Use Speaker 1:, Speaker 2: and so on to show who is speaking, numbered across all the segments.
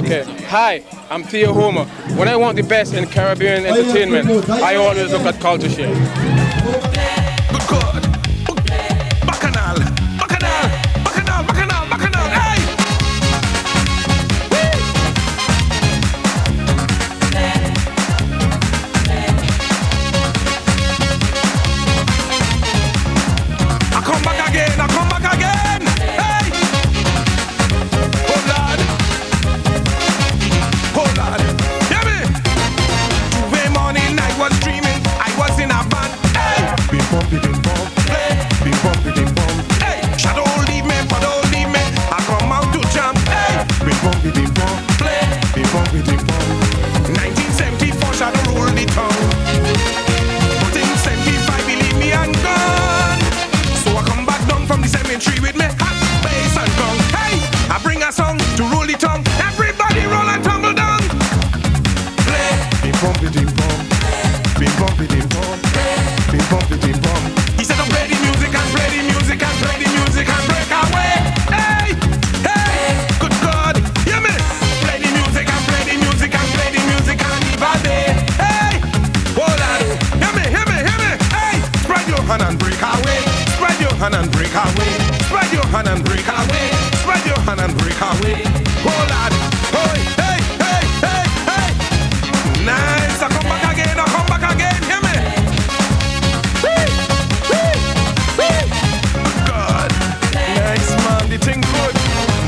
Speaker 1: Okay. Hi, I'm Theo Homer. When I want the best in Caribbean entertainment, I always look at CultureShare.
Speaker 2: Good God. Bacchanal. Bacchanal. Bacchanal. Bacchanal. Bacchanal. Hey! I come back again. I come back again. Hey! Oh, Lord. Oh, Lord. Hear me? 2 morning, I was dreaming. I was in a band. Hey! Bing bom, bing bom. Play. Bing bom, bing bom. Hey! Shadow leave me, shadow leave me. I come out to jump. Hey! Bing bom, bing bom. Play. Bing bom, bing bom. 1974, shadow rule the town. But in 75, believe me, I'm gone. So I come back down from the cemetery with me hot bass and gong. Hey! I bring a song to rule the tongue. Everybody roll and tumble down. Play. Bing bom, bing bom. Bing bom, bing bom. Bing bom, bing bom. He said, "Don't play the music and play the music and play the music and break away." Hey, hey, good God, hear me? Play the music and play the music and play the music and leave a day. Hey, hold on, hear me, hear me, hear me. Hey, spread your hand and break away. Spread your hand and break away. Spread your hand and break away. Spread your hand and break away. Hold on, hey, hey, hey, hey, hey. Nice, I come back again, I come back again, hear me? God, nice man, the thing good.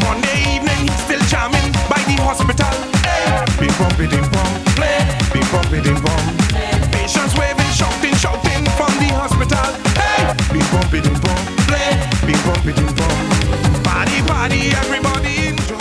Speaker 2: Monday evening, he's still jamming by the hospital. Hey, bing bom, bing bom, play, bing bom, bing bom. Patients waving, shouting, shouting from the hospital. Hey, bing bom, bing bom, play, bing bom, bing bom. Party, party, everybody enjoy.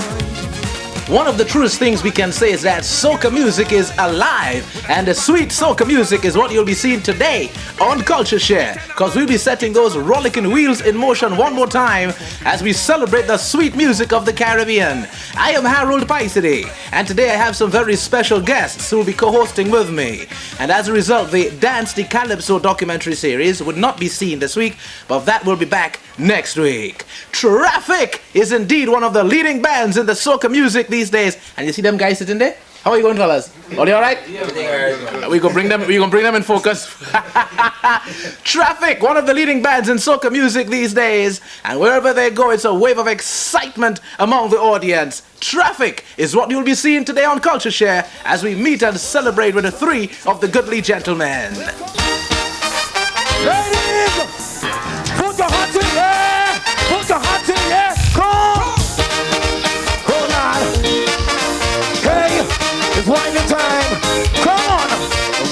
Speaker 3: One of the truest things we can say is that soca music is alive, and the sweet soca music is what you'll be seeing today on CultureShare, because we'll be setting those rollicking wheels in motion one more time as we celebrate the sweet music of the Caribbean. I am Harold PYSADEE, and today I have some very special guests who will be co-hosting with me. And as a result, the Dance the Calypso documentary series would not be seen this week, but that will be back next week. TRAFFIK is indeed one of the leading bands in the soca music these days. And you see them guys sitting there? How are you going, fellas? Are they all right? Yeah. We gonna bring them in focus. TRAFFIK, one of the leading bands in soca music these days, and wherever they go, it's a wave of excitement among the audience. TRAFFIK is what you'll be seeing today on CultureShare as we meet and celebrate with the three of the goodly gentlemen.
Speaker 4: Ladies, put your hands in the air, put your hands in the air, come! Hold on, hey, it's winding time, come on!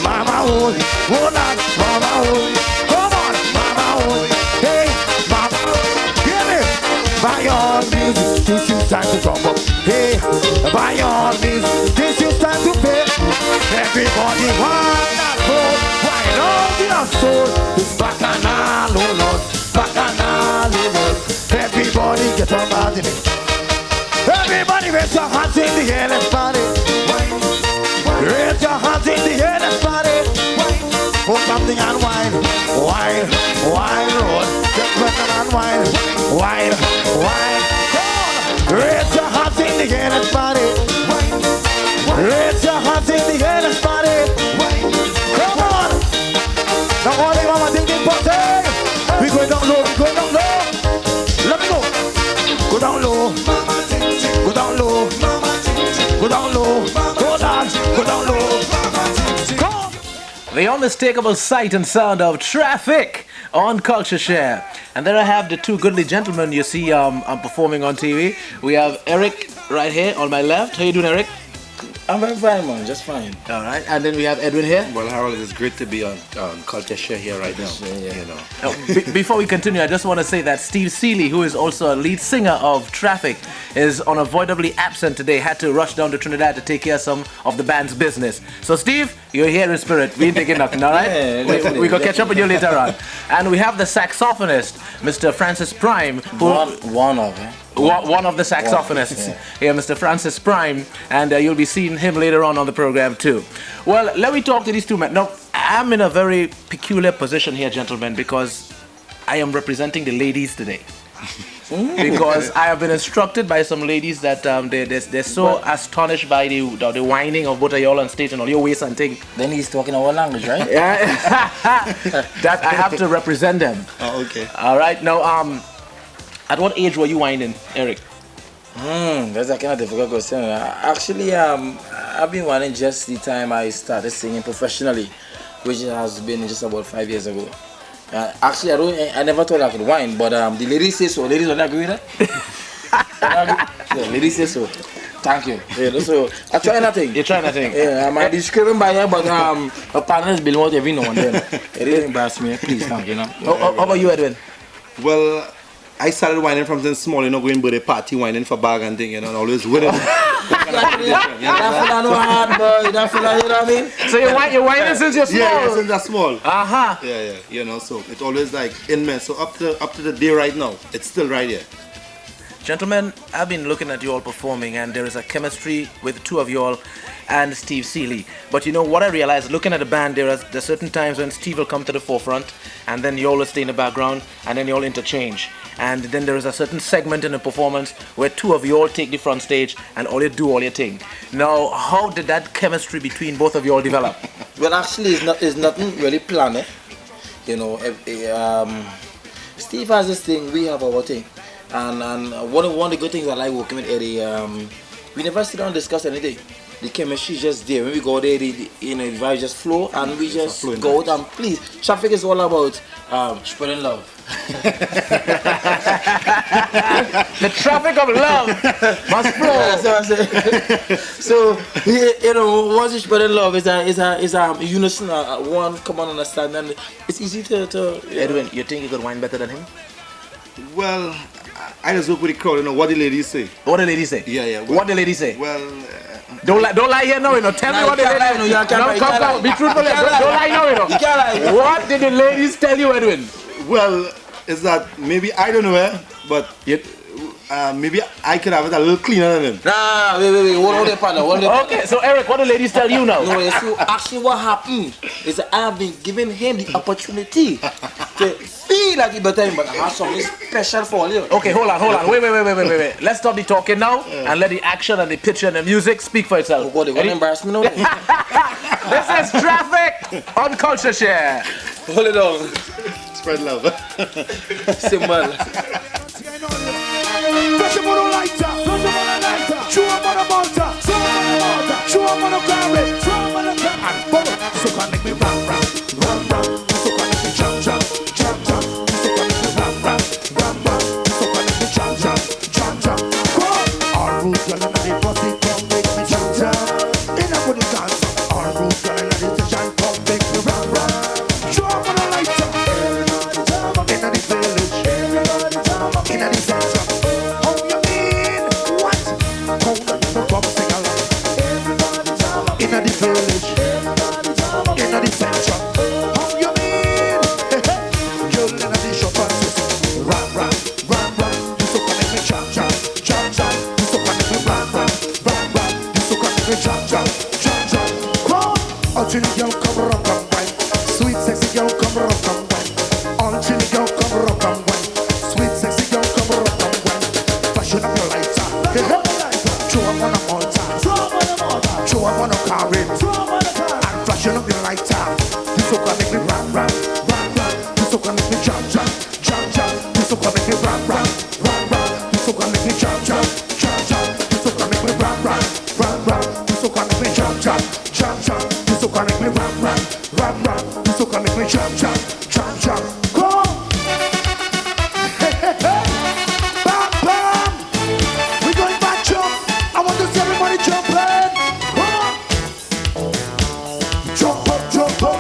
Speaker 4: Mama, hold on, mama, hold come on, mama, hold hey, mama, hear me! By all means, this is time to jump up, hey, by all means, this is time to pay, everybody want that food, wine out in our soul, it's bacchanal, oh Lord, bacchanal, oh Lord, everybody get on board in it, everybody raise your hands in the air, let's party, raise your hands in the air, let's party, put something and wine, wine, wine, Lord, just put it and wine, wine, wine, come on, raise your hands in the air, let's party, raise your hands in the air, let's party, come on, now all the mama think party, we go down low, we go down low, let me go down low, go down low, go down low, go down, go down low, come on.
Speaker 3: The unmistakable sight and sound of TRAFFIK on CultureShare. And there I have the two goodly gentlemen you see I'm performing on TV. We have Eric right here on my left. How you doing, Eric?
Speaker 5: I'm fine, man, just fine.
Speaker 3: All right, and then we have Edwin here.
Speaker 6: Well, Harold, it's great to be on CultureShare here right now.
Speaker 5: Yeah.
Speaker 6: You know.
Speaker 3: Before we continue, I just want to say that Steve Seeley, who is also a lead singer of TRAFFIK, is unavoidably absent today. Had to rush down to Trinidad to take care of some of the band's business. So, Steve, you're here in spirit. We ain't taking nothing, all right?
Speaker 5: Yeah,
Speaker 3: we gonna catch up with you later on. And we have the saxophonist, Mr. Francis Prime, who
Speaker 5: One of them.
Speaker 3: One of the saxophonists here, Mr. Francis Prime, and you'll be seeing him later on the program too. Well, let me talk to these two men. Now, I'm in a very peculiar position here, gentlemen, because I am representing the ladies today. Because I have been instructed by some ladies that they're so astonished by the whining of both of y'all on stage and all your waist and thing.
Speaker 5: Then he's talking our language, right?
Speaker 3: Yeah, that I have to represent them.
Speaker 6: Oh, okay.
Speaker 3: All right. Now, at what age were you whining, Eric?
Speaker 5: That's a kind of difficult question. Actually, I've been whining just the time I started singing professionally, which has been just about 5 years ago. Actually, I never thought I could whine, but the ladies say so. Ladies don't agree with that? Yeah, ladies say so. Thank you. Yeah, so I try nothing.
Speaker 3: You try nothing.
Speaker 5: Yeah, I might be screaming by here, but my partners belong every now and then. It didn't embarrass me. Please, thank you.
Speaker 3: How about you, Edwin?
Speaker 6: Well, I started whining from something small, going birthday party, whining for bag and thing, and always winning.
Speaker 5: That fella no hard, boy. That fella, you know what I mean?
Speaker 3: So you're whining since you're small?
Speaker 6: Yeah, since that's small.
Speaker 3: Uh-huh.
Speaker 6: Yeah, so it's always like in me. So up to the day right now, it's still right here.
Speaker 3: Gentlemen, I've been looking at you all performing, and there is a chemistry with the two of you all and Steve Seeley. But you know what I realized, looking at the band, there are certain times when Steve will come to the forefront, and then you all will stay in the background, and then you all interchange. And then there is a certain segment in the performance where two of you all take the front stage, and all you do all your thing. Now, how did that chemistry between both of you all develop?
Speaker 5: Well, actually, it's nothing really planned. You know, Steve has this thing, we have our thing. And one of the good things I like working with Eddie, we never sit down and discuss anything. The chemistry is just there. When we go there, the vibe just flow, and we just go out and please. TRAFFIK is all about spreading love.
Speaker 3: The traffic of love must flow.
Speaker 5: So you know, once you spreading love, it's a unison, one common understanding. It's easy to.
Speaker 3: Edwin, you think you could whine better than him?
Speaker 6: Well, I just work with the crowd, what the ladies say.
Speaker 3: What the ladies say?
Speaker 6: Yeah.
Speaker 3: Well, what the ladies say?
Speaker 6: Well,
Speaker 3: don't lie here now, Tell me what the ladies say. Come, be truthful. Don't lie now, What did the ladies tell you, Edwin?
Speaker 6: Well, is that maybe I don't know, but maybe I could have it a little cleaner than him.
Speaker 5: Nah, wait, hold it, partner.
Speaker 3: Okay, so Eric, what do ladies tell you now?
Speaker 5: No, so actually what happened is that I have been giving him the opportunity to feel like he better him, but I have something special for you.
Speaker 3: Okay, hold on. Wait. Let's stop the talking now and let the action and the picture and the music speak for itself.
Speaker 5: Oh God, they're gonna embarrass me now.
Speaker 3: This is TRAFFIK on CultureShare.
Speaker 5: Hold it on.
Speaker 6: Spread love.
Speaker 5: Symbol.
Speaker 4: Touch him on a lighter, chew him on a mortar, chew him on a carrot, and bubble. So can make me run. So can make me jump. So can make me run. So can make me jump. Go on. All rules girl inna the pussy, come make me jump. Inna for the dance. All rules girl inna the session, come make me run. Chew him on a lighter. Inna the village. Inna the center. Inna the village, inna the center. How you mean? Girl inna the shop and say, run. You so can make me jump. You so can make me run. You so can make me jump. Come, until the girl come rock and wine. Sweet sexy girl come rock and wine. Until the girl come rock and wine. Sweet sexy girl come rock and wine. Fashion up your lighter. Show up on a mortar. Show up on a carrot. And flashing up your lighter. You so can make me run. You so can make me jump. You so can make me run. You so can make me jump. You so can make me run. You so can make me jump. You so can make me run. You so can make me jump. Go! Hey. Bam! We going back jump. I want to see everybody jumping. Come on. Jump up.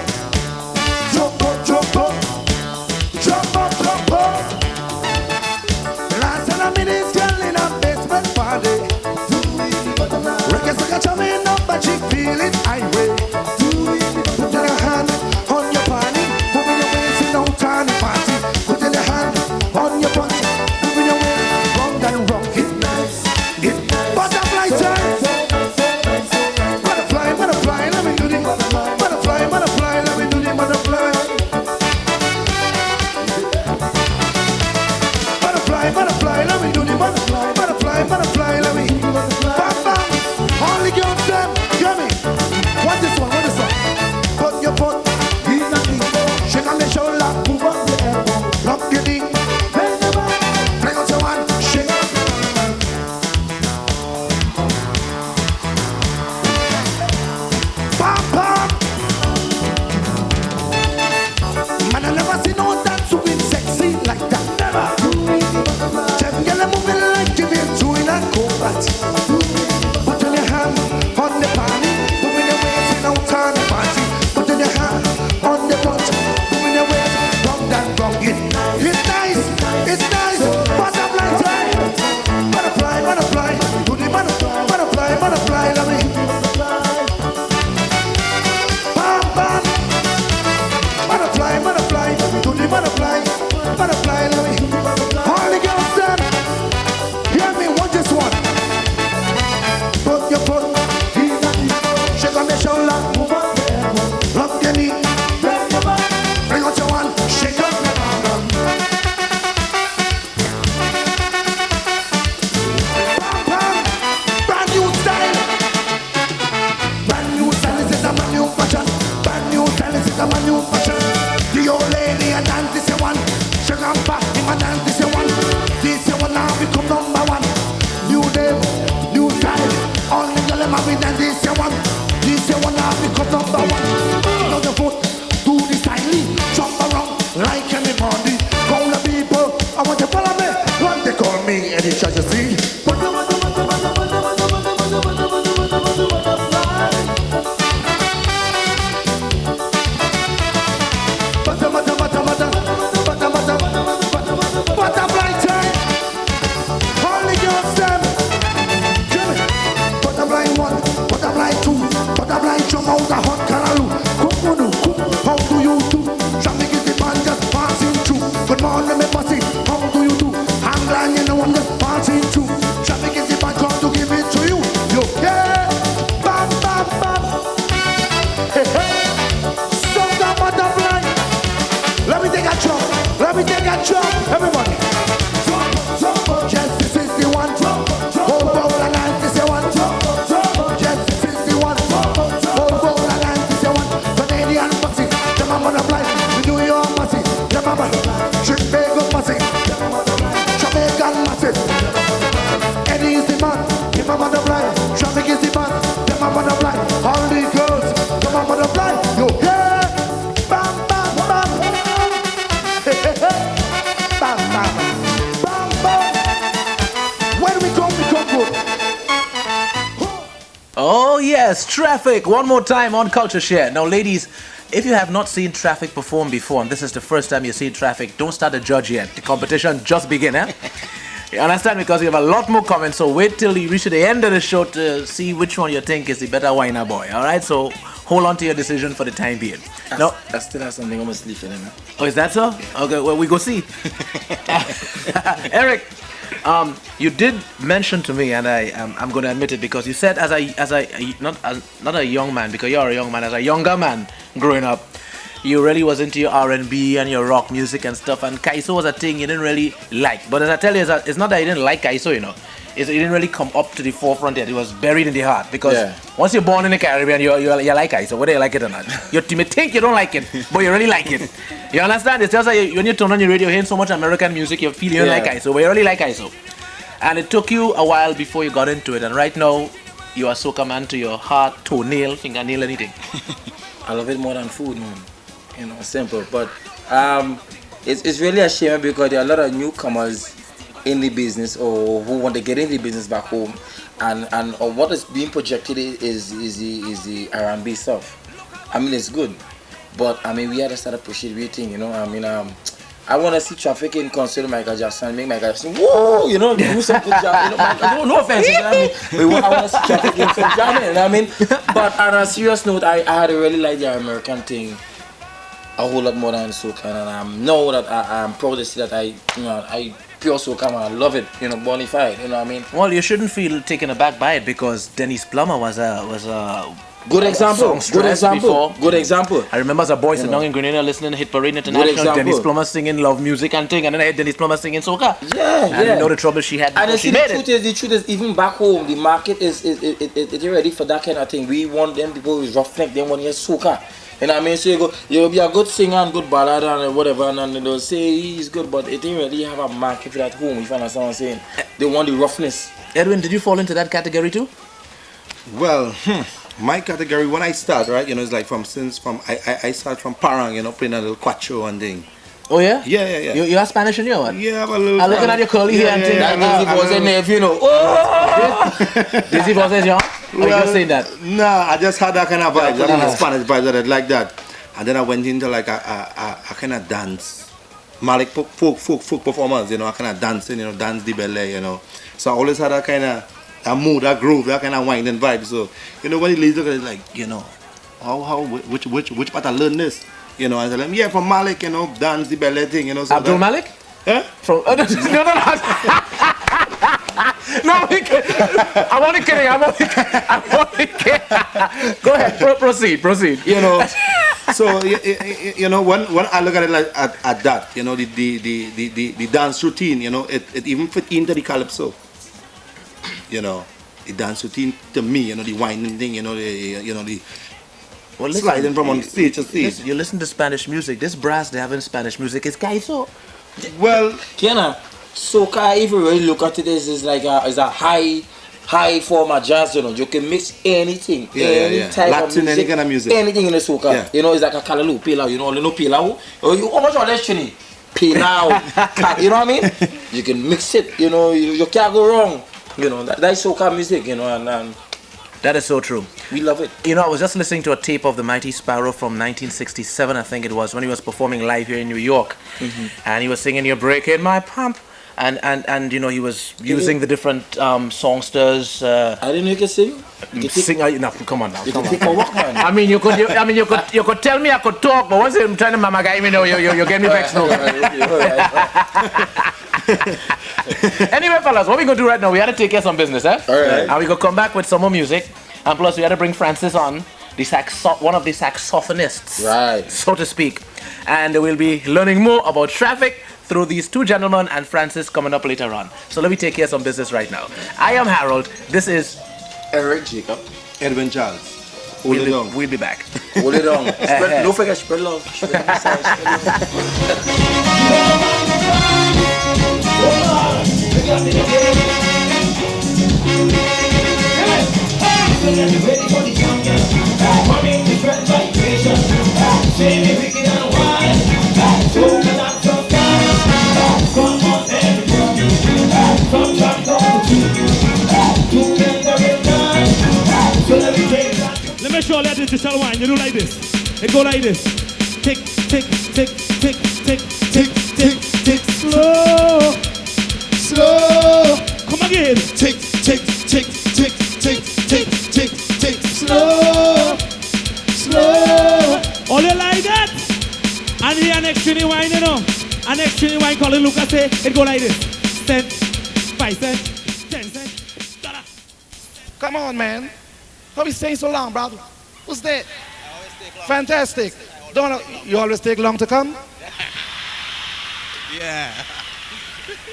Speaker 4: Yes, you see. Butterfly time. Only girls them. Jimmy. Butterfly 1, butterfly 2, butterfly jump out the hot caraloo. How do you do? Traffic is the band just passing through. Good morning, me pussy. How do you do? I'm glad you know I'm just passing through. Traffic is the band come to give it to you. Yo, yeah. Bam, bam, bam. Hey, hey. Soca butterfly. Let me take a jump. Let me take a jump. Everybody. Jump. Yes, this is the one. Hold on the line, this is the one. Yes, this is the one. Hold on the line, this is the one. Canadian pussy. Them a butterfly. New York pussy. Them a butterfly. Chicago pussy. Jamaican pussy. Eddie is the man. Them a butterfly. Traffic is the man. Them a butterfly. All the girls. Them a butterfly. Yo, yeah. Bam, bam, bam. Hey, hey, hey. Bam, bam. Bam, bam. When we come good.
Speaker 3: Oh yes, Traffic. One more time on CultureShare. Now, ladies, if you have not seen Traffic perform before, and this is the first time you've seen Traffic, don't start to judge yet. The competition just begin, eh? You understand? Because we have a lot more comments, so wait till you reach to the end of the show to see which one you think is the better whiner boy. All right, so hold on to your decision for the time being. No,
Speaker 5: I still have something on my sleeve for them.
Speaker 3: oh, is that so? Okay, well, we go see. Eric, you did mention to me, and I'm going to admit it, because you said not a young man, because you're a young man, as a younger man growing up, you really was into your R&B and your rock music and stuff, and Kaiso was a thing you didn't really like. But as I tell you, it's not that you didn't like Kaiso, you know. It didn't really come up to the forefront yet. It was buried in the heart, because once you're born in the Caribbean, you like Kaiso, whether you like it or not. You may think you don't like it, but you really like it. You understand? It's just like when you turn on your radio, hearing so much American music, you feel you don't like Kaiso, but you really like Kaiso. And it took you a while before you got into it, and right now, you are Soca man to your heart, toenail, fingernail, anything.
Speaker 5: I love it more than food, man. You know, simple. But it's really a shame, because there are a lot of newcomers in the business, or who want to get in the business back home, and what is being projected is the R&B stuff. I mean, it's good, but I mean, we had to start appreciating, you know. I mean, I want to see Traffic in concert with Michael Jackson, make Michael Jackson, whoa, you know, do some good job. You know, no offense, you know what I mean? I want to see Traffic in some jamming, you know what I mean? But on a serious note, I had to really like the American thing a whole lot more than Soca, and I know that I'm proud to see that I pure Soca, man, I love it, you know, bonified, you know what I mean?
Speaker 3: Well, you shouldn't feel taken aback by it, because Dennis Plummer was a
Speaker 5: good example. Good example.
Speaker 3: I remember as a boy sitting down in Grenada listening to Hit Parade International, Dennis Plummer singing love music and thing, and then I heard Dennis Plummer singing Soca.
Speaker 5: Yeah,
Speaker 3: and you know the trouble she had.
Speaker 5: And the truth is, even back home, the market is ready for that kind of thing. We want them people with roughneck, they want to hear Soca. You know what I mean? So you'll be a good singer and good ballad and whatever, and they'll say he's good, but it ain't really have a market for that home, if you understand what I'm saying. They want the roughness.
Speaker 3: Edwin, did you fall into that category too?
Speaker 6: Well, my category, when I start, right, you know, it's like I start from Parang, you know, playing a little cuatro and thing.
Speaker 3: Oh yeah?
Speaker 6: Yeah.
Speaker 3: You are Spanish in you, what?
Speaker 6: Yeah, I have a little.
Speaker 3: I'm looking at your curly hair and thing.
Speaker 5: That Dizzy was in there, if you know. Oh!
Speaker 3: Dizzy was young? Well, you saying that?
Speaker 6: Nah, I just had that kind of vibe, that Spanish vibe that I like that. And then I went into like a kind of dance. Malik folk performance, you know, I kind of dancing, you know, dance the ballet, you know. So I always had that kind of mood, that groove, that kind of winding vibe. So, you know, when he leaves, it's like, you know, which part I learned this? You know, I tell him, yeah, from Malik, you know, dance the ballet thing, you know. So
Speaker 3: Abdul Malik?
Speaker 6: Yeah?
Speaker 3: From, no. No, I'm only kidding. Go ahead, proceed.
Speaker 6: You know, so you know, when I look at it like at that, you know, the dance routine, you know, it even fit into the calypso. You know, the dance routine to me, you know, the winding thing, you know, the sliding from on stage to stage.
Speaker 3: You listen to Spanish music. This brass they have in Spanish music is Kaiso.
Speaker 6: Well,
Speaker 5: Kiana, Soca, if you really look at it, is like a high form of jazz, you know. You can mix anything, any type
Speaker 6: Latin,
Speaker 5: of music,
Speaker 6: any kind of music,
Speaker 5: anything in the Soca. Yeah. You know, it's like a Kalalu, Pilau, you know, Pilau. You how much are they Pilau, you know what I mean? You can mix it, you know, you can't go wrong. You know, that's soca music, you know, and
Speaker 3: That is so true.
Speaker 5: we love it.
Speaker 3: You know, I was just listening to a tape of the Mighty Sparrow from 1967, I think it was, when he was performing live here in New York. And he was singing "You're Breaking My Pump." And you know, he was using the different songsters.
Speaker 5: I didn't know you can sing. You can
Speaker 3: Sing, no, come on now.
Speaker 5: You
Speaker 3: Come
Speaker 5: can
Speaker 3: on.
Speaker 5: take a walk, man.
Speaker 3: I mean, you could tell me I could talk, but once I'm trying to mama guy, you know, you get me vexed now. Anyway, fellas, what we gonna do right now? We had to take care of some business, eh?
Speaker 5: All right.
Speaker 3: And we gonna come back with some more music, and plus we had to bring Francis on, one of the saxophonists,
Speaker 5: Right.
Speaker 3: so to speak, and we'll be learning more about TRAFFIK through these two gentlemen and Francis coming up later on. So let me take care of some business right now. I am Harold. This is
Speaker 5: Eric Jacob.
Speaker 6: Edwin Charles. Hold it down.
Speaker 3: we'll be back.
Speaker 5: Hold it on. Don't forget spread love. Spread love.
Speaker 4: Let me show you this digital wine. You do like this. It go like this. Tick, tick, tick, tick, tick, tick, tick, tick. Slow, slow. Come again. Tick, tick, tick, tick, tick, tick, tick, tick. Slow, slow. All you like that? And here an extra wine, you know. An extra wine called Lucas say it go like this. Cent, 5 cents, 10 cents. Ta-da.
Speaker 7: Come on, man. How we staying so long, brother? Who's that? Fantastic. You always take long to come? Yeah.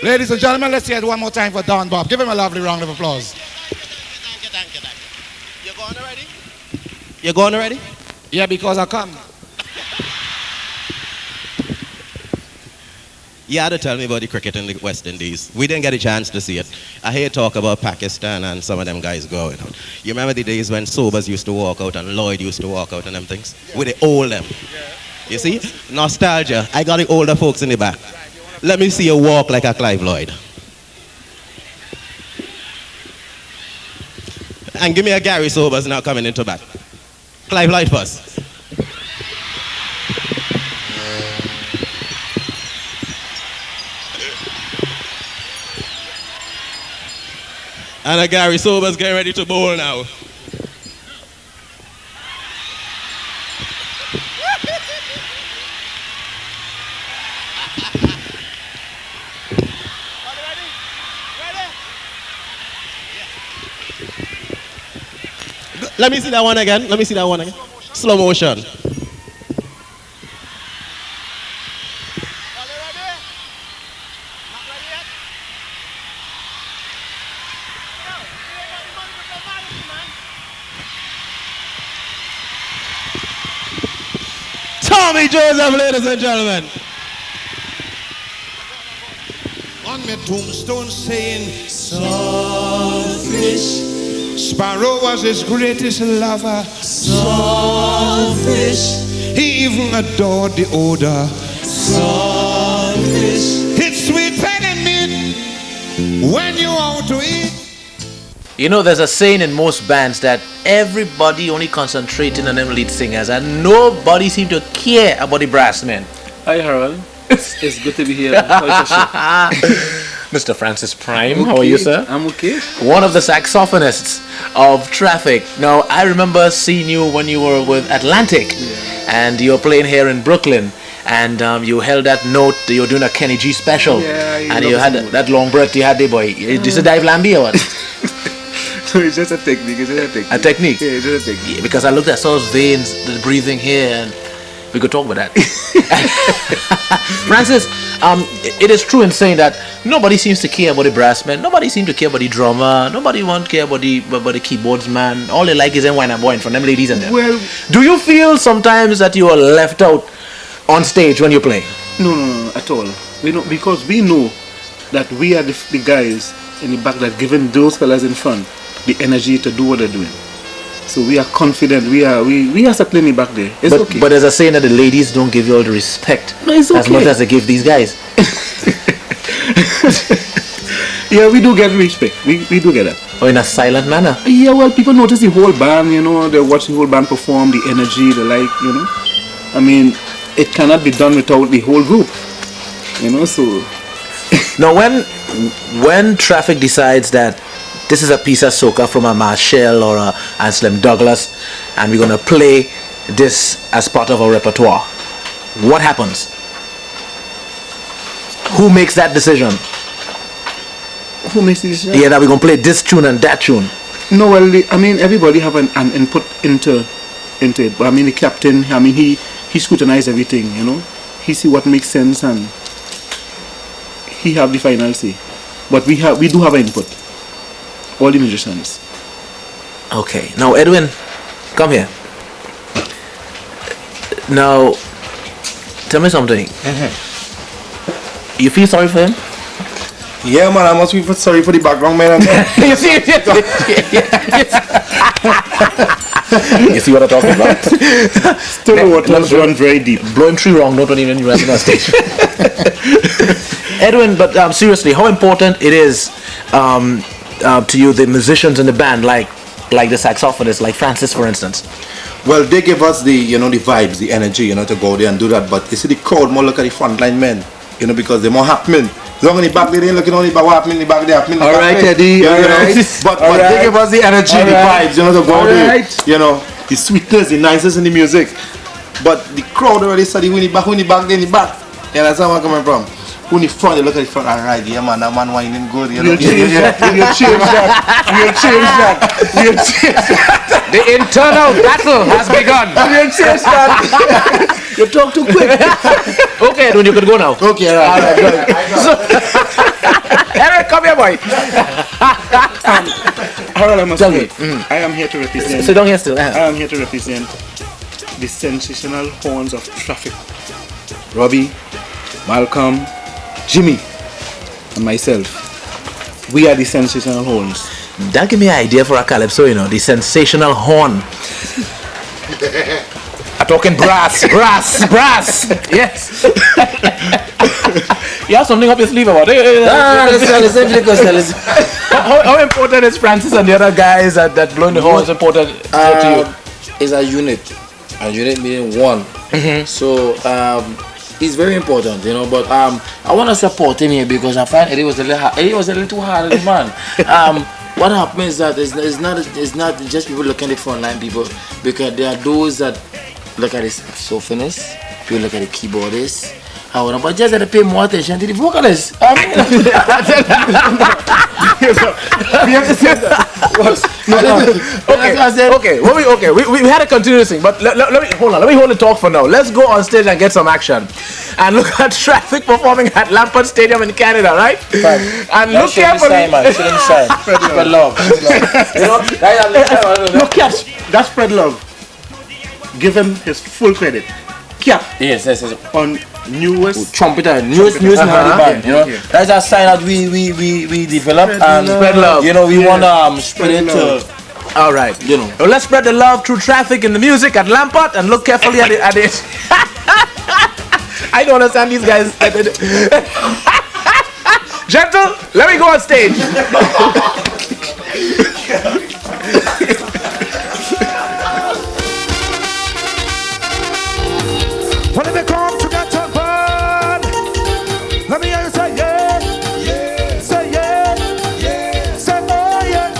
Speaker 7: Ladies and gentlemen, let's hear it one more time for Don Bob. Give him a lovely round of applause.
Speaker 8: Thank you. You going already? You going already?
Speaker 7: Yeah, because I come.
Speaker 8: You had to tell me about the cricket in the West Indies. We didn't get a chance to see it. I hear talk about Pakistan and some of them guys going out. You remember the days when Sobers used to walk out and Lloyd used to walk out and them things? With the old them. You see? Nostalgia. I got the older folks in the back. Let me see you walk like a Clive Lloyd. And give me a Gary Sobers now coming into bat. Clive Lloyd first. And a Gary Sobers getting ready to bowl now. Let me see that one again. Slow motion. Tommy Joseph, ladies and gentlemen.
Speaker 2: On my tombstone saying, Saltfish. Sparrow was his greatest lover. Saltfish. He even adored the odor. Saltfish. It's sweet and meat when you want to eat.
Speaker 3: You know, there's a saying in most bands that everybody only concentrating on them lead singers and nobody seem to care about the brass men.
Speaker 9: Hi Harold, it's good to be here.
Speaker 3: Mr. Francis Prime, how are you, sir?
Speaker 9: I'm okay.
Speaker 3: One of the saxophonists of TRAFFIK. Now, I remember seeing you when you were with Atlantic and you were playing here in Brooklyn. And you held that note, you were doing a Kenny G special. And you had that long breath you had there, boy. Is this a dive lambi or what?
Speaker 9: So it's just a technique,
Speaker 3: A technique?
Speaker 9: Yeah, it's just a technique.
Speaker 3: Yeah, because I looked at Saul's veins, the breathing here, and we could talk about that. Francis, it is true in saying that nobody seems to care about the brass man, nobody seems to care about the drummer, nobody won't care about the keyboards man. All they like is them wine and boy from them ladies and them.
Speaker 9: Well,
Speaker 3: do you feel sometimes that you are left out on stage when you play?
Speaker 9: No, at all. We know, because we know that we are the guys in the back that giving those fellas in front the energy to do what they're doing. So we are confident. We are supplying back there. It's okay.
Speaker 3: But there's a saying that the ladies don't give you all the respect
Speaker 9: No, it's okay.
Speaker 3: as much as they give these guys.
Speaker 9: Yeah, we do get respect. We do get that.
Speaker 3: Or in a silent manner?
Speaker 9: Yeah, well, people notice the whole band, you know, they watch the whole band perform, the energy, the like, you know. I mean, it cannot be done without the whole group, you know, so.
Speaker 3: Now, when TRAFFIK decides that this is a piece of soca from a Marshall or a Anselm Douglas, and we're going to play this as part of our repertoire, what happens? Who makes that decision?
Speaker 9: Who makes the decision?
Speaker 3: Yeah, that we're going to play this tune and that tune.
Speaker 9: No, well, I mean, everybody have an input into it. But I mean, the captain, I mean, he scrutinizes everything, you know. He see what makes sense and he have the final say. But we do have an input. All the musicians.
Speaker 3: Okay. Now, Edwin, come here. Now, tell me something. You feel sorry for him?
Speaker 6: Yeah, man, I must be sorry for the background, man.
Speaker 3: You see what I'm talking about?
Speaker 9: Still the waters run very deep.
Speaker 3: Blowing tree wrong, not even you on stage. Edwin, but seriously, how important it is to you, the musicians in the band, like the saxophonist, like Francis, for instance?
Speaker 6: Well, they give us the, you know, the vibes, the energy, you know, to go there and do that. But you see the crowd more look at the frontline men, you know, because they're more happening. Long in the back there, they looking only about what happening in the back there.
Speaker 3: All right, Eddie. All right.
Speaker 6: But they give us the energy, the vibes, you know, to go there. You know, the sweetness, the nicest in the music. But the crowd already study who in the back, there in the back. You understand where I'm coming from? Who in the front, they look at the front, all right, yeah, man, that man whining good, you know.
Speaker 9: We'll change that.
Speaker 3: The internal battle has begun.
Speaker 9: We'll change that. You talk too quick.
Speaker 3: Okay, Edwin, you can go now.
Speaker 6: Okay, all right.
Speaker 3: Eric, come here, boy.
Speaker 9: Harold, I must say, I am here to represent.
Speaker 3: Sit down here still.
Speaker 9: I am here to represent the sensational horns of TRAFFIK. Robbie, Malcolm, Jimmy, and myself. We are the sensational horns.
Speaker 3: That give me an idea for a calypso, you know, the sensational horn. I'm talking brass. Yes. You have something up your sleeve about it. How important is Francis and the other guys that blowing the horns important to you?
Speaker 5: It's a unit. A unit meaning one. So it's very important, you know. But I want to support him here because I find Eddie was a little too hard, man. What happens is that it's not just people looking at the frontline people, because there are those that look at the saxophonist, people look at the keyboardist. But just to pay more attention to the vocalist.
Speaker 3: Okay. We had to continue this thing, but let me hold the talk for now. Let's go on stage and get some action, and look at TRAFFIK performing at Lampard Stadium in Canada, right? And look carefully.
Speaker 5: Spread love.
Speaker 9: Look, Caps, that's spread love. Give him his full credit. Cap.
Speaker 5: Yes.
Speaker 9: On newest
Speaker 5: trumpeter, newest member of the band. You know, that's a sign that we develop and
Speaker 3: spread love.
Speaker 5: You know, we wanna spread it to.
Speaker 3: All right, you know. Well, let's spread the love through TRAFFIK in the music at Lampard, and look carefully at it. I don't understand these guys. Gentle, let me go on stage.
Speaker 4: When they come to get your burn, let me hear you say yeah, say yeah, say oh yeah,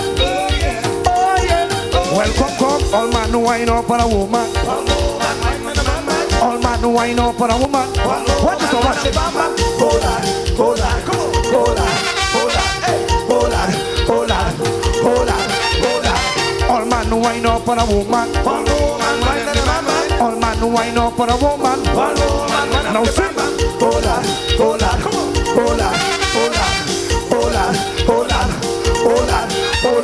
Speaker 4: oh yeah. Well, come, all man wine up on a woman. All man wine up on a woman. What is the what? Hold on, come on, hold on, all man wine up on a woman. All man wine up on a woman. Now sing. Hold on, come on. Hold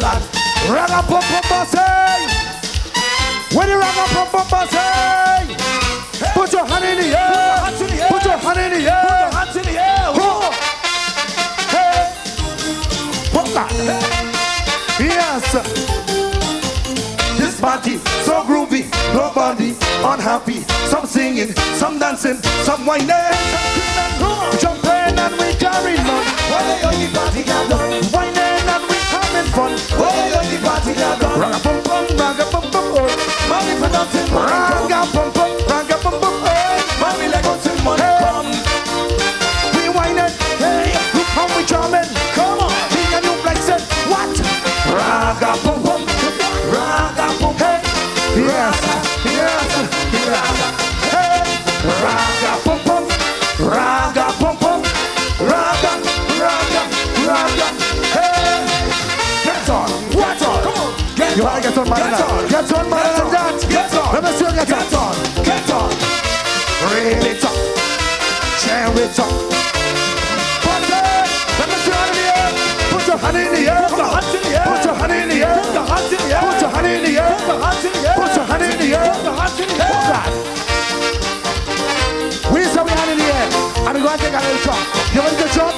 Speaker 4: on. Ragapumpa say. When you ragapumpa say, put your hand in the air. Put your hand in the air. Hey, put that. Yes. This party, so groovy, nobody unhappy. Some singing, some dancing, some whining, jumping and we carrying on. Well, the party got done. Whining and we having fun. Well, the party got done. Raga pum pum, oh. Mommy for nothing, raga pum pum, oh. Mommy let go till money come. We whining, hey, and we drumming. Come on, king and you like said what? Raga pum pum, raga pum, hey, yes, hey, raga pum pum, raga pum pum, raga, hey, get on, come on, get on, get on, get on, let me see you get on, read it up, share it up. Put your hand in the air, put your hand in the air, put your hand in the air, put your hand in the air, put your hand in the air, we say we hand in the air, and we go and take a little jump. You want to jump?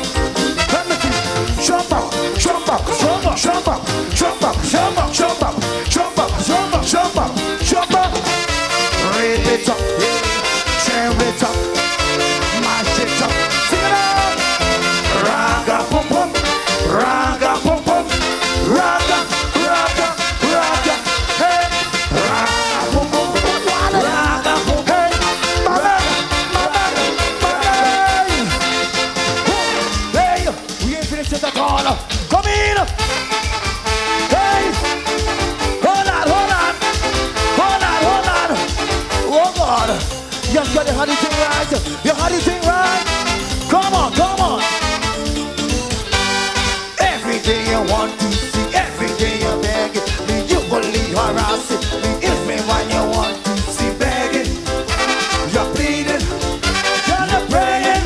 Speaker 4: Let me see. Jump up, jump up, jump up, jump up, jump up, jump up, jump up, jump up, jump up, jump up, jump up. Rip it up, share it up, mash it up, sing it out. Raga pum pum, raga pum pum, raga, hey, raga pum pum, raga pum, hey, hey, we ain't finished at all. Come in, hey, hold on, oh God, you got the honey thing right, your honey thing right. Come on. Everything you want to see, everything you beg me, you only harass it. It's me when you want to see begging. You're pleading, you're praying,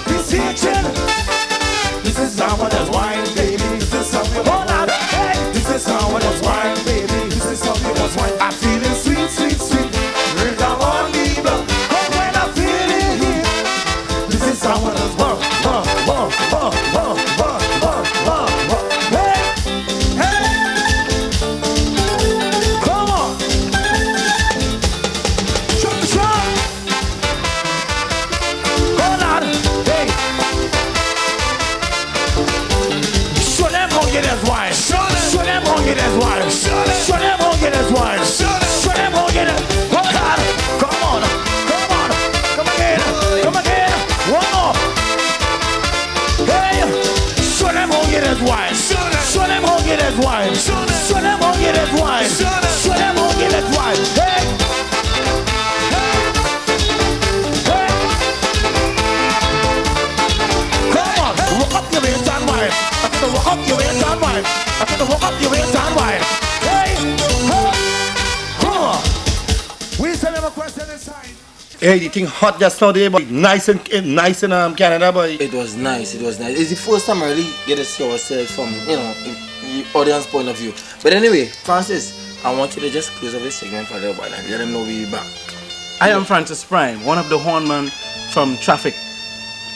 Speaker 4: beseeching. This is someone that's wine, baby. This is something hold on, hey. This is someone that's wine, baby. This is something that's wine. I'm feeling sweet, sweet, sweet. Rhythm on the block. But when I'm feeling here, this is someone that's wine. Wine. Show them how get that wine. Show them how get that wine. Hey, come on, walk up your waist and wine. I said walk up your waist and wine. I said walk up your waist and wine. Hey, come on. We send them a question inside.
Speaker 6: Hey, the thing hot just now there, but nice in Canada, boy.
Speaker 5: It was nice. It's the first time I really get to see ourselves from, the audience point of view. But anyway, Francis, I want you to just close up this segment for a little while and let them know we'll be back.
Speaker 9: I am Francis Prime, one of the hornmen from TRAFFIK.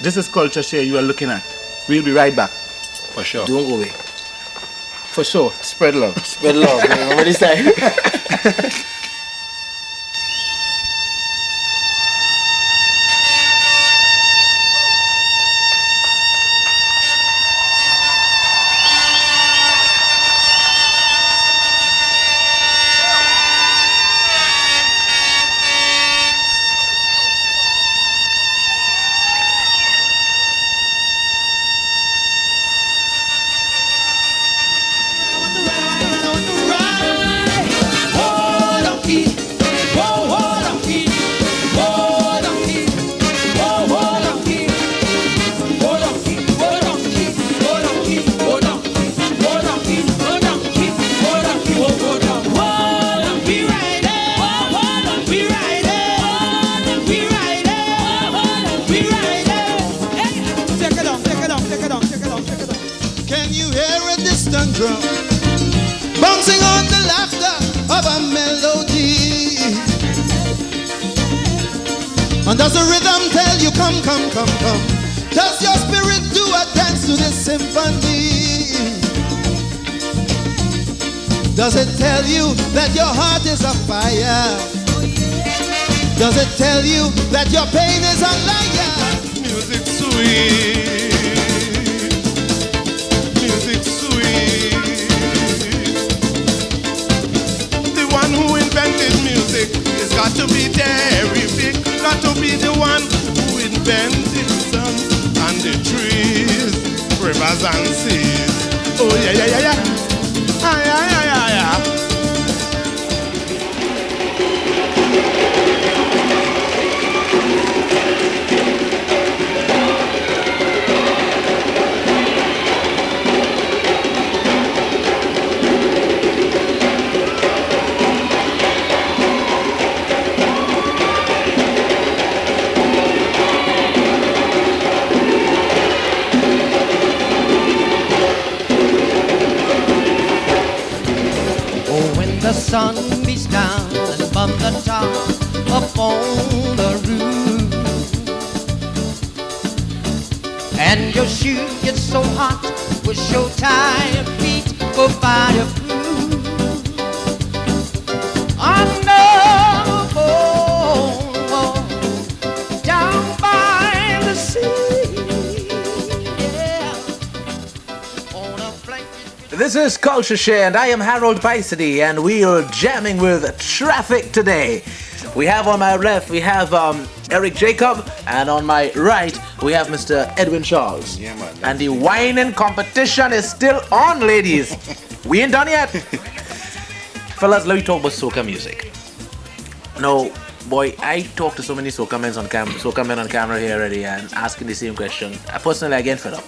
Speaker 9: This is CultureShare you are looking at. We'll be right back.
Speaker 6: For sure.
Speaker 5: Don't go away.
Speaker 9: For sure. Spread love.
Speaker 5: Spread love. Remember this time.
Speaker 10: drum, bouncing on the laughter of a melody. And does the rhythm tell you come, come, come, come? Does your spirit do a dance to this symphony? Does it tell you that your heart is a fire? Does it tell you that your pain is a liar?
Speaker 2: Music sweet, music sweet. The one who invented music has got to be terrific. Got to be the one who invented sun and the trees, rivers and seas. Oh yeah, yeah, yeah, yeah. Ah, yeah, yeah, yeah, yeah.
Speaker 11: The sun beats down and from the top upon the roof, and your shoe gets so hot with your tired feet go fireproof. Down by the sea, yeah, on a blanket.
Speaker 3: This is CultureShare and I am Harold PYSADEE and we are jamming with TRAFFIK today. We have on my left, we have Eric Jacob, and on my right, we have Mr. Edwin Charles.
Speaker 6: Yeah, man.
Speaker 3: And the whining competition is still on, ladies. We ain't done yet. Fellas, let me talk about soca music. Now, boy, I talk to so many soca men on camera here already and asking the same question. Personally, I get fed up.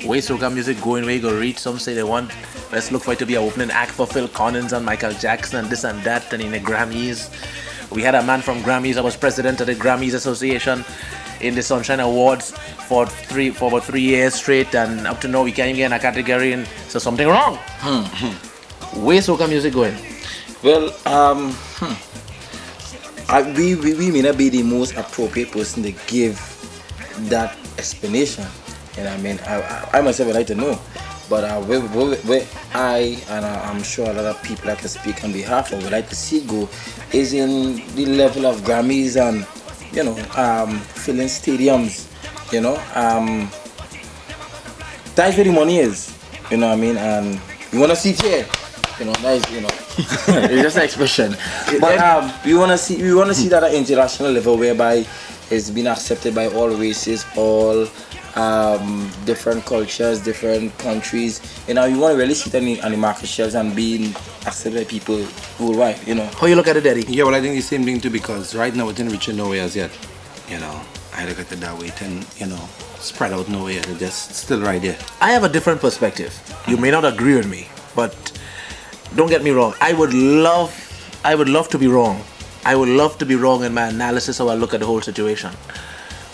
Speaker 3: Where soca music going, where you go reach, some say they want, let's look for it to be an opening act for Phil Collins and Michael Jackson and this and that, and in the Grammys. We had a man from Grammys, I was president of the Grammys Association in the Sunshine Awards for about 3 years straight, and up to now we can't even get in a category, and so something wrong. Where soca music going?
Speaker 5: Well, we may not be the most appropriate person to give that explanation. And I mean, I myself would like to know, but where I and I'm sure a lot of people I can speak on behalf of would like to see go is in the level of Grammys and filling stadiums, that's where the money is, you know what I mean, and you want to see it here, that is, it's just an expression, but we want to see that at international level whereby it's been accepted by all races, all different cultures, different countries. You want to really sit on the market shelves and being accepted by people worldwide.
Speaker 3: How you look at it, Daddy?
Speaker 6: Yeah, well, I think the same thing too, because right now it didn't reach nowhere as yet. I look at it that way, it didn't, spread out nowhere. It's just still right there.
Speaker 3: I have a different perspective. You may not agree with me, but don't get me wrong. I would love to be wrong. I would love to be wrong in my analysis how I look at the whole situation.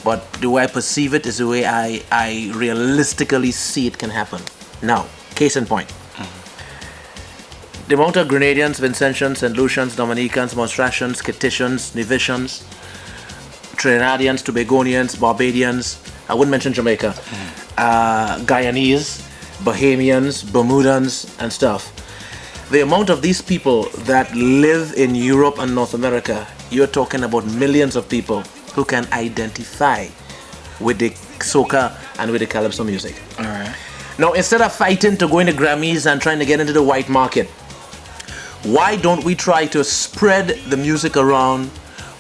Speaker 3: But the way I perceive it is the way I realistically see it can happen. Now, case in point. The amount of Grenadians, Vincentians, St. Lucians, Dominicans, Monstratians, Kititians, Nevisians, Trinidadians, Tobagonians, Barbadians, I wouldn't mention Jamaica, Guyanese, Bahamians, Bermudans, and stuff. The amount of these people that live in Europe and North America, you're talking about millions of people who can identify with the soca and with the calypso music.
Speaker 5: All right.
Speaker 3: Now, instead of fighting to go into Grammys and trying to get into the white market, why don't we try to spread the music around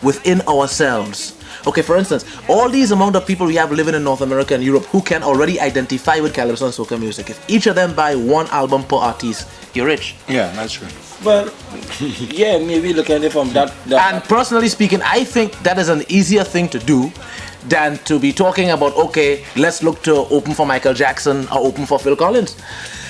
Speaker 3: within ourselves? Okay, for instance, all these amount of people we have living in North America and Europe who can already identify with calypso and soca music, if each of them buy one album per artist, you're rich.
Speaker 6: Yeah, that's true.
Speaker 5: Well, yeah, maybe look at it from that.
Speaker 3: And personally speaking, I think that is an easier thing to do than to be talking about, okay, let's look to open for Michael Jackson or open for Phil Collins.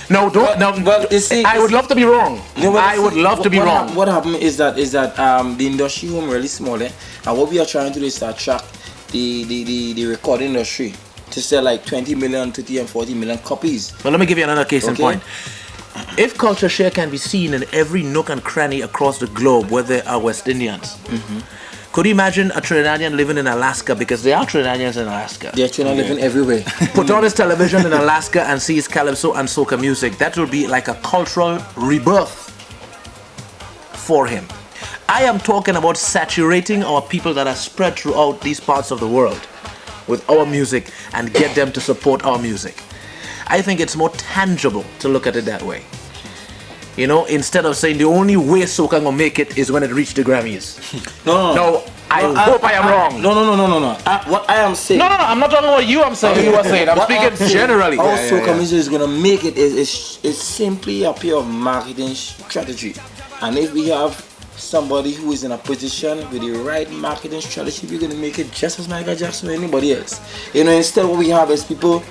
Speaker 3: No, don't. I would love to be wrong. I would love to be wrong.
Speaker 5: What happened is that the industry home really small, and what we are trying to do is to attract the recording industry to sell like 20 million, 30 and 40 million copies.
Speaker 3: Well, let me give you another case in point. If CultureShare can be seen in every nook and cranny across the globe where there are West Indians, Could you imagine a Trinidadian living in Alaska, because there are Trinidadians in Alaska?
Speaker 5: They're Trinidad living everywhere.
Speaker 3: Put on his television in Alaska and sees calypso and soca music. That will be like a cultural rebirth for him. I am talking about saturating our people that are spread throughout these parts of the world with our music and get them to support our music. I think it's more tangible to look at it that way. You know, instead of saying the only way soca gonna make it is when it reached the Grammys. No, I hope I am wrong.
Speaker 5: No. What I am saying.
Speaker 3: No, I'm not talking about you. I'm saying you were saying. I'm speaking generally.
Speaker 5: How soca music is gonna make it is simply a pure marketing strategy. And if we have somebody who is in a position with the right marketing strategy, we're gonna make it just as Michael Jackson or anybody else. You know, instead what we have is people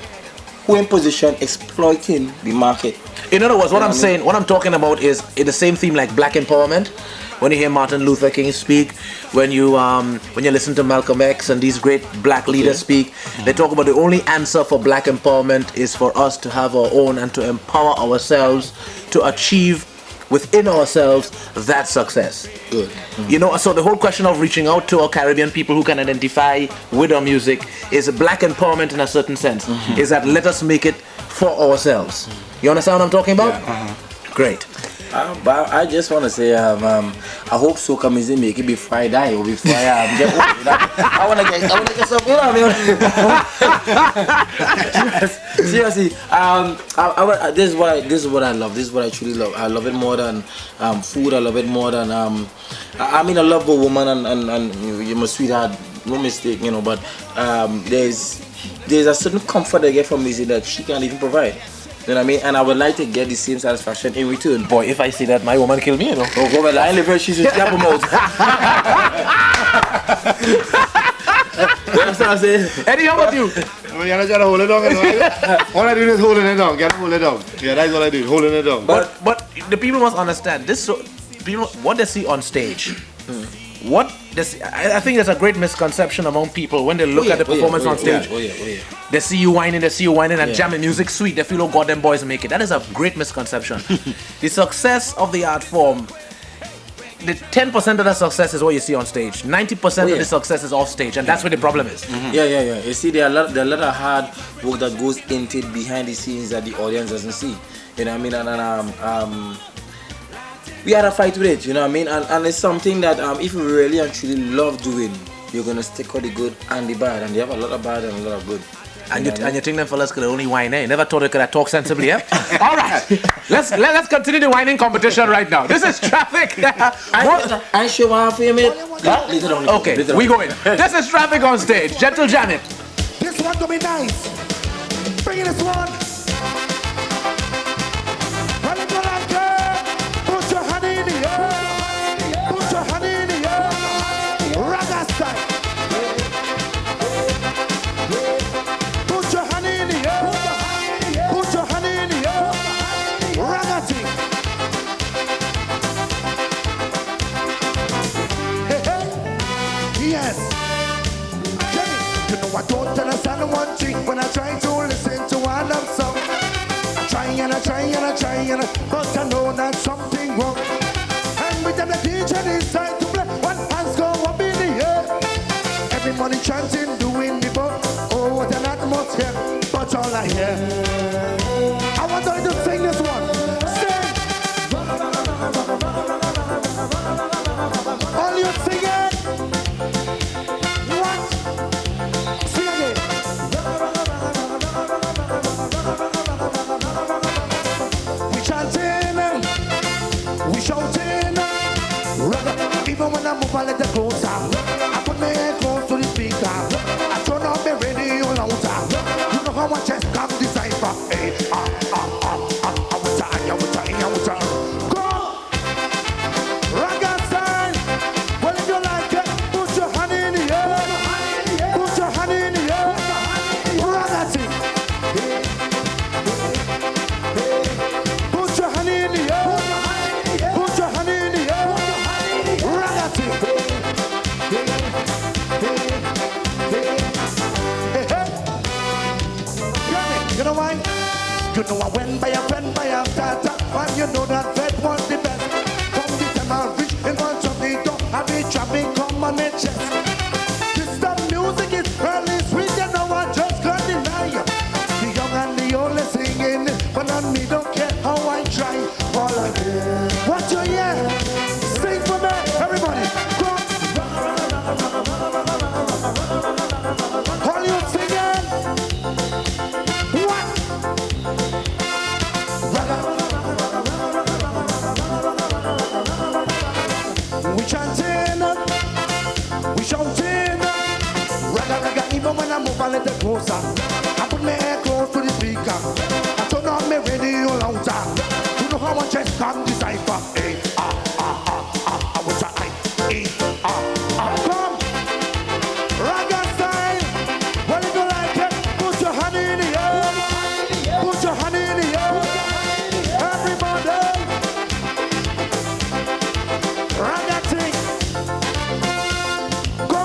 Speaker 5: who in position exploiting the market.
Speaker 3: In other words, what I'm saying, what I'm talking about is in the same theme like black empowerment. When you hear Martin Luther King speak, when you listen to Malcolm X and these great black leaders speak, they talk about the only answer for black empowerment is for us to have our own and to empower ourselves to achieve within ourselves that success.
Speaker 5: Good.
Speaker 3: You know, so the whole question of reaching out to our Caribbean people who can identify with our music is black empowerment in a certain sense. Is that let us make it for ourselves. You understand what I'm talking about?
Speaker 5: Yeah.
Speaker 3: Great.
Speaker 5: But I just want to say, I hope soca music make it before I die or before I get old. I want to get some, you know what I mean? Seriously, this is what I love. This is what I truly love. I love it more than food. I love it more than I mean, I love a woman and you're my sweetheart. No mistake, you know. But there's a certain comfort I get from music that she can't even provide. You know what I mean? And I would like to get the same satisfaction in return.
Speaker 3: Boy, if I see that, my woman kill me, you know.
Speaker 5: Oh, go well, I live her, she's a apple mouth. You understand what I'm saying?
Speaker 3: Eddie, how about you?
Speaker 6: You're not trying to hold it down. All I do is holding it down. Get hold it down. Yeah, that's all I do, holding it down.
Speaker 3: But the people must understand this. So, people, what they see on stage, what they see, I think there's a great misconception among people when they look at the performance on stage. They see you whining, and jamming music sweet. They feel, oh God, them boys make it. That is a great misconception. The success of the art form, the 10% of the success is what you see on stage. 90% of the success is off stage, and that's where the problem is.
Speaker 5: Yeah. You see, there are a lot of hard work that goes into it behind the scenes that the audience doesn't see. You know what I mean? And we had a fight with it, you know what I mean? And it's something that if you really and truly love doing, you're gonna stick with the good and the bad, and they have a lot of bad and a lot of good.
Speaker 3: And you think them fellas could only whine, eh? You never thought they could talk sensibly, eh? All right, let's continue the whining competition right now. This is TRAFFIK.
Speaker 5: I show off for you, mate.
Speaker 3: Okay, we go in. This is TRAFFIK on stage. Gentle Janet.
Speaker 4: This one to be nice. Bring in this one. Put your hand in the air. Put your hand in the air. Raga style. Put your hand in the air. Put your hand in the air. Raga thing. Hey. Yes. Jenny, you know I don't understand one thing when I try to listen to one of song. I try, but I know that something wrong. And with them the teacher decide to play, one hands go up in the air. Everybody chanting, doing the book. Oh, what an atmosphere, but all I hear. I want you to sing this one. Sing. All you sing it. What? Sing again. We chanting, we shouting. Even when I move, I let it closer. I put my head close to the speaker. I turn on my radio louder. You know how my chest comes decipher. Hey, I will try. Go! Raga style. Well, if you like it, put your hand in the air. Put your hand in the air. Raga thing. Put your hand in the air. Put your hand in the air. Raga thing. You know why? You know I went by a friend by a tata, and you know that vet was the best. From the time I reach in front of the door, I be trapping, come on and chest. This the music is really sweet, and no one just can't deny. The young and the old are singing, but on me don't care how I try. All again. What you hear? Sing for me, everybody. Come. All you singing? What? We chanting, we shouting. Raga raga, even when I move a little closer, I put my ear close to the speaker. I turn on my radio louder. You know how I just can't decipher. Hey, I was I, come. Raga style, when you don't like it, put your hand in the air. Put your hand in the air. Everybody. Raga thing. Go.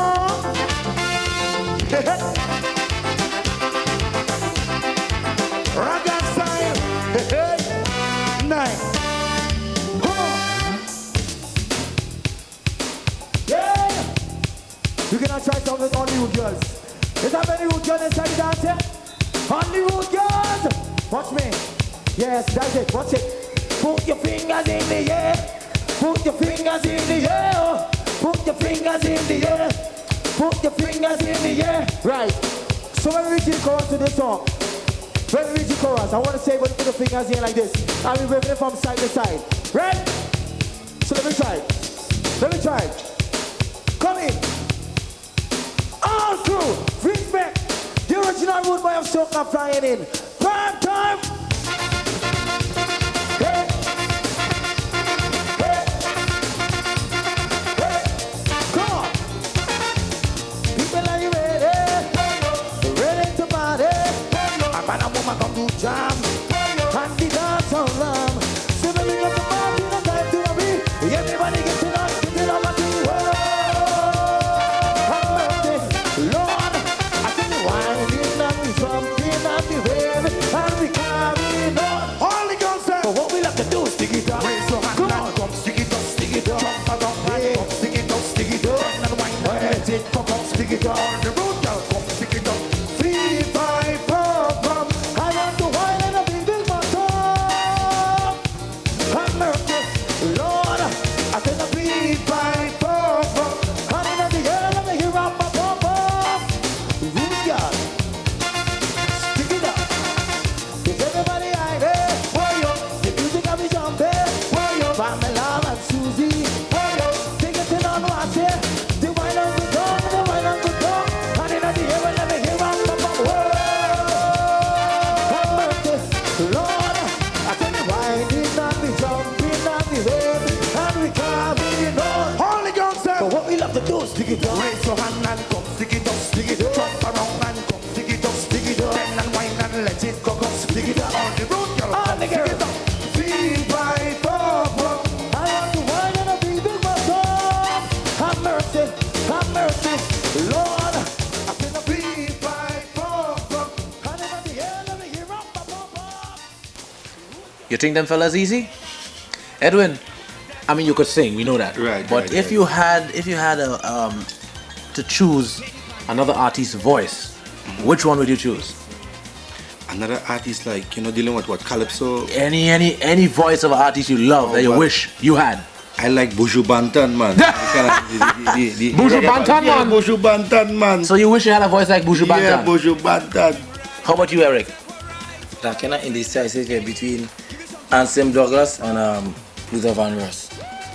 Speaker 4: Raga style. Nine. Come on. Yeah. You cannot try something with Hollywood girls. Is that many Hollywood girls inside the dance here? Hollywood girls. Watch me. Yes, that's it. Watch it. Put your fingers in the air. Put your fingers in the air. Put your fingers in the air. Put your fingers in the air. Right. So when we reach the chorus to this song, when we reach the chorus, I want to say, when you put the fingers in like this, I'll be waving it from side to side. Right? So let me try. Let me try. Come in. All through. Respect. The original wood boy of Soca flying in. Prime time. Hey. Hey. Hey. Come on. People, are you ready? Ready to party? A man and woman come to jam. And the dance on lamb. So when we get the party, the time to be. Everybody get it on what you want. Lord, I can winding and we jumping and we waving and we carrying on. Holy Ghost, but what we like to do is stick it up. Raise your hand and come stick it up, stick it up. Jump around and come stick it up, stick it up. Turn and wind and let it come stick it up. On the road, girl, come stick it up. 3, 5, 4, come. I want to wind and a big motor. Have mercy, Lord. I said a 3, 5, 4, come. Honey, let the air, let me hear up my pop up. Good God. Stick it up. Is everybody out there? For you. The music of the jumping. For you. Pamela and Susie. For you. Take it in on what's here. The wine on the dog, the wine on the dog. Honey, let the air, let me hear up my pop up. Have mercy, Lord. I said the winding and the jumping and the waving and we carrying on. Holy Ghost, but what we love to do is stick it up. Raise your hand and come stick it up, stick it up. Jump around and come stick it up, stick it up. Bend and wind and let it go, come stick it up. On the road, girl, come stick it up. 3, 5, 4, 4. I want to wine and a big motor. Have mercy, Lord. I said a 3, 5, 4, 4. Honey, let the air, let me hear up, pop, pop, pop.
Speaker 3: You think them fellas easy? Edwin, I mean, you could sing, we know that.
Speaker 6: Right,
Speaker 3: But
Speaker 6: right,
Speaker 3: if
Speaker 6: right.
Speaker 3: you had a to choose another artist's voice, which one would you choose?
Speaker 6: Another artist like, dealing with what, Calypso.
Speaker 3: Any voice of an artist you love that you wish you had.
Speaker 6: I like Buju Banton, man.
Speaker 3: Buju Banton,
Speaker 6: yeah,
Speaker 3: man.
Speaker 6: Buju Banton, man.
Speaker 3: So you wish you had a voice like Buju Banton?
Speaker 6: Yeah, Buju Banton.
Speaker 3: How about you, Eric?
Speaker 5: That kind of indecisive between Ansem Douglas and Luther Van Ross.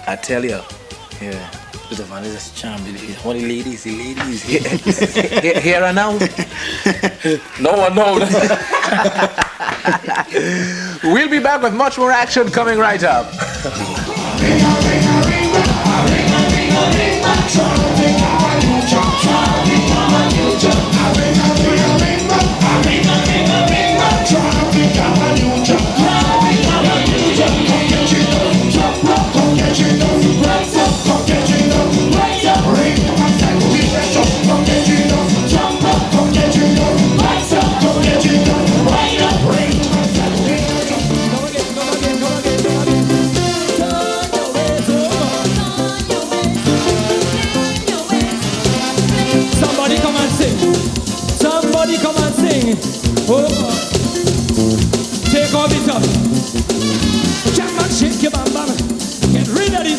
Speaker 3: I tell you.
Speaker 5: Yeah. Luther Van is a charm. One of the ladies,
Speaker 3: Here and now. No one knows. We'll be back with much more action coming right up.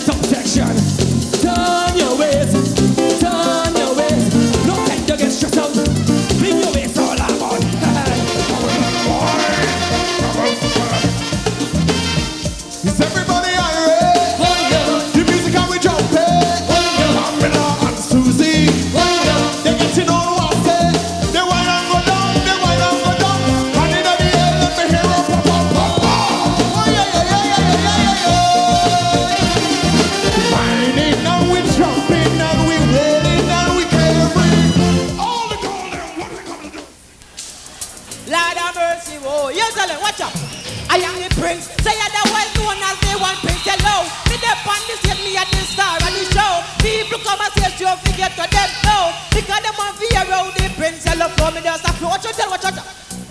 Speaker 4: subsection. Turn your ways, turn your ways. No time to get stressed out. Bring your waist all about.
Speaker 2: Is everybody irate? The music how we jump it. Pamela and Susie. They getting all wasted. They whine and go down, they whine and go down. And in the air, let me hear a pop, pop, pop, pop. Oh, yeah, yeah, yeah, yeah, yeah, yeah, yeah. Whining and we jumping and we wailing and we carrying. All the golden, what are they gonna do?
Speaker 11: Lord have mercy, whoa. You tell him, watch out. I am the prince. Say you're the well known as the one prince. Hello. Me the on this hit me at the star of the show. People come and say show forget to them no. Because them on fear around the prince. Hello, flow me just approach you tell what you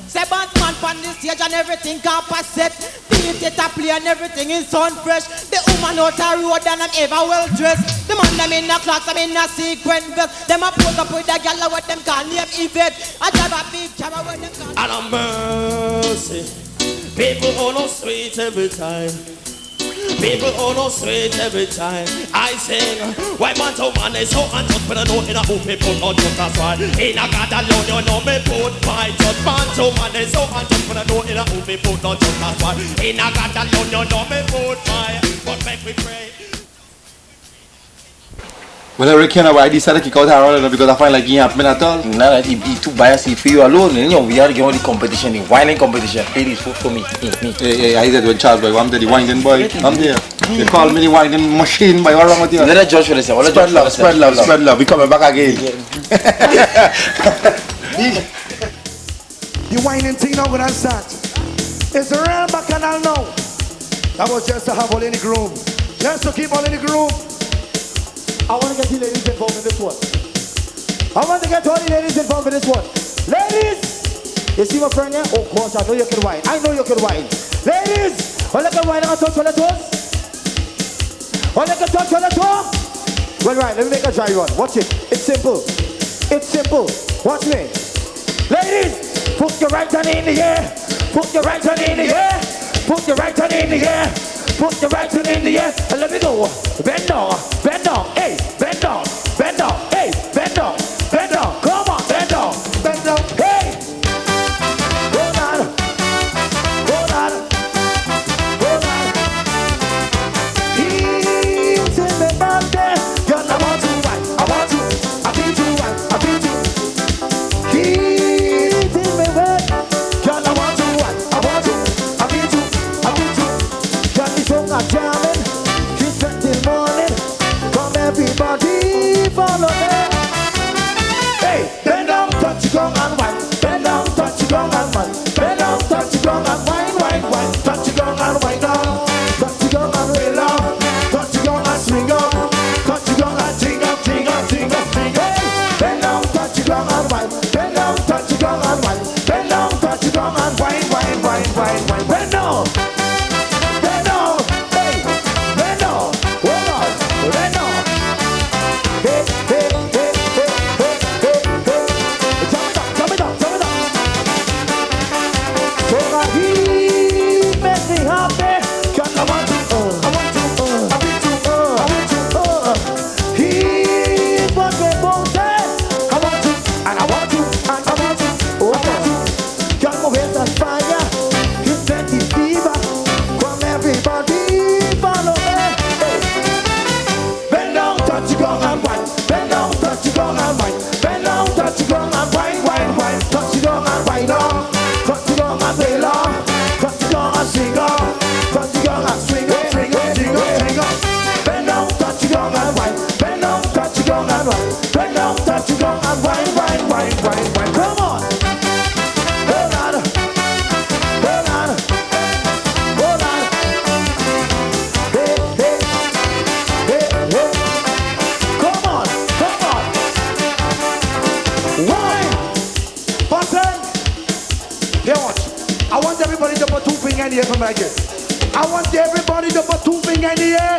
Speaker 11: say boss man on the stage and everything capacet. Beat it a play and everything is sound fresh. The woman out the road and I'm ever well dressed. The man them in the clocks, I'm in a sequin vest. Them a pose up with the gal what them call name Yvette. I drive a big camera when them call.
Speaker 4: And a mercy. People all no sweet every time. People all no sweet every time. I sing, why man to man is so unjust when I know in a who people not just as right. In a God alone you know me put my just man to man is so unjust when I know in a who people not just as right. In a God alone you know me put my, but make me pray.
Speaker 6: Well, I reckon I decided to kick out Harold because I find like he happening at all.
Speaker 5: Nah, he too biased for you alone. You know, we are getting the competition, the whining competition. Ladies, for me.
Speaker 6: Hey, I said when Charles boy, I'm the whining boy. I'm there. They call me the whining machine boy. What's wrong with you?
Speaker 5: Let us judge for this.
Speaker 6: Spread love. We coming back again.
Speaker 4: The whining thing now gonna start. It's a real bacchanal now. That was just to have all in the groove. Just to keep all in the groove. I want to get the ladies involved in this one. I want to get all the ladies involved in this one. Ladies! You see my friend here? Oh gosh, I know you can whine. I know you can whine. Ladies! All you can whine and touch on the toes? All you can touch on the toe? Well, right, let me make a dry run. Watch it. It's simple. It's simple. Watch me. Ladies! Put your right hand in the air. Put your right hand in the air. Put your right hand in the air. Put your right hand in the air and let me go. Bend down, hey, bend down, hey, bend down, come on, bend down, hey. Hold on. He's in the mountain, girl, I want to ride, I beat you. He's in the bed, girl, I want to ride, I beat you. Girl, this song I'm jamming, she's spent till morning. Come everybody, follow me. Hey, bend down, touch your gong and wine. Bend down, touch your gong and wine. Bend down, touch your gong and wine. Touch your gong and wine down. Touch your gong and wail on. Touch your gong and swing up. Touch your gong and ting up. Hey, bend down, touch your gong and wine. Bend down, touch your gong and wine. Bend down, touch your gong and wine. Bend down. I want everybody to put two fingers in the air.